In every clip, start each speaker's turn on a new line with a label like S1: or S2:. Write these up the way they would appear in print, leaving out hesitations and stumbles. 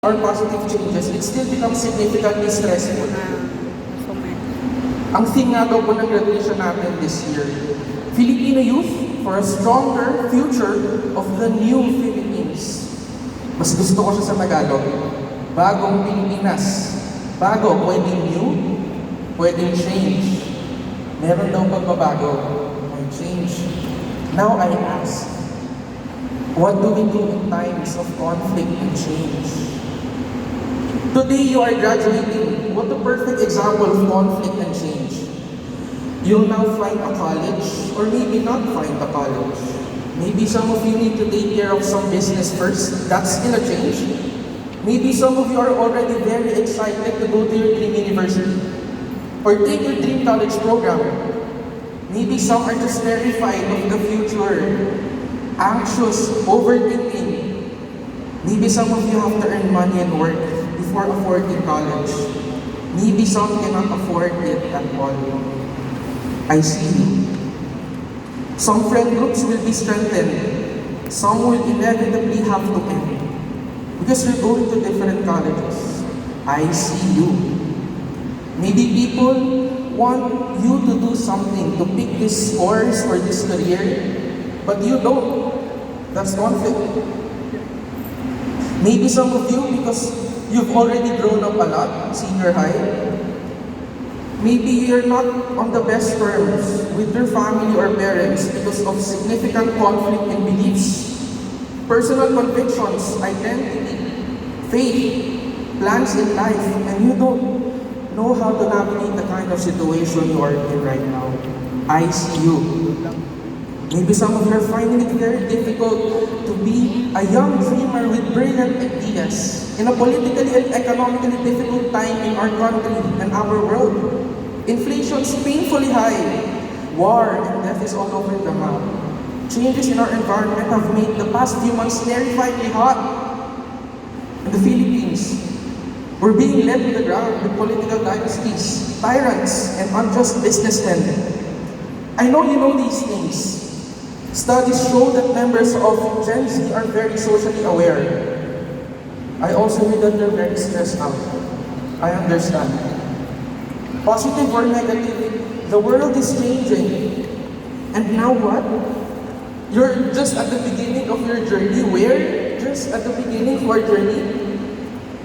S1: or positive changes, it still becomes significantly stressful. Ang theme nga daw po ng graduation natin this year, Filipino youth for a stronger future of the new Philippines. Mas gusto ko siya sa Tagalog. Bagong Pilipinas. Bago, pwedeng new, pwedeng change. Meron daw pagbabago, may change. Now I ask, what do we do in times of conflict and change? Today you are graduating. What a perfect example of conflict and change. You'll now find a college, or maybe not find a college. Maybe some of you need to take care of some business first. That's still a change. Maybe some of you are already very excited to go to your dream university or take your dream college program. Maybe some are just terrified of the future, anxious, overthinking. Maybe some of you have to earn money and work before affording college. Maybe some cannot afford it at all. I see you. Some friend groups will be strengthened. Some will inevitably have to end. Because you're going to different colleges. I see you. Maybe people want you to do something, to pick this course or this career, but you don't. That's conflict. Maybe some of you, because you've already grown up a lot, senior high, maybe you're not on the best terms with your family or parents because of significant conflict in beliefs, personal convictions, identity, faith, plans in life, and you don't know how to navigate the kind of situation you are in right now. I see you. Maybe some of you are finding it very difficult to be a young dreamer with brilliant ideas in a politically and economically difficult time in our country and our world. Inflation is painfully high. War and death is all over the map. Changes in our environment have made the past few months terrifyingly hot. In the Philippines, we're being led to the ground with political dynasties, tyrants, and unjust businessmen. I know you know these things. Studies show that members of Gen Z are very socially aware. I also hear that they're very stressed out. I understand. Positive or negative, the world is changing. And now what? You're just at the beginning of your journey. Where? Just at the beginning of our journey.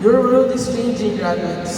S1: Your world is changing, graduates.